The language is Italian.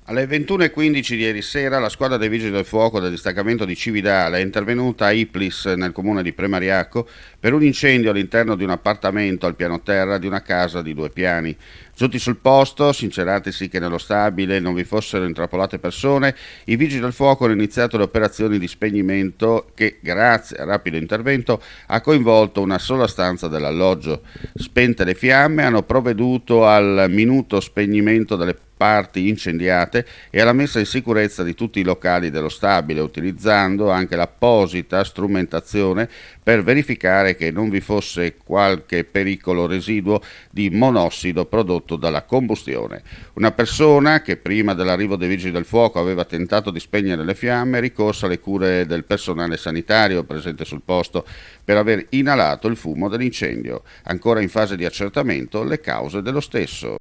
Alle 21:15 di ieri sera la squadra dei Vigili del Fuoco del distaccamento di Cividale è intervenuta a Iplis, nel comune di Premariacco, per un incendio all'interno di un appartamento al piano terra di una casa di 2 piani. Giunti sul posto, sinceratisi che nello stabile non vi fossero intrappolate persone, i Vigili del Fuoco hanno iniziato le operazioni di spegnimento che, grazie al rapido intervento, ha coinvolto una sola stanza dell'alloggio. Spente le fiamme, hanno provveduto al minuto spegnimento delle parti incendiate e alla messa in sicurezza di tutti i locali dello stabile, utilizzando anche l'apposita strumentazione per verificare che non vi fosse qualche pericolo residuo di monossido prodotto dalla combustione. Una persona che prima dell'arrivo dei vigili del fuoco aveva tentato di spegnere le fiamme è ricorsa alle cure del personale sanitario presente sul posto per aver inalato il fumo dell'incendio. Ancora in fase di accertamento le cause dello stesso.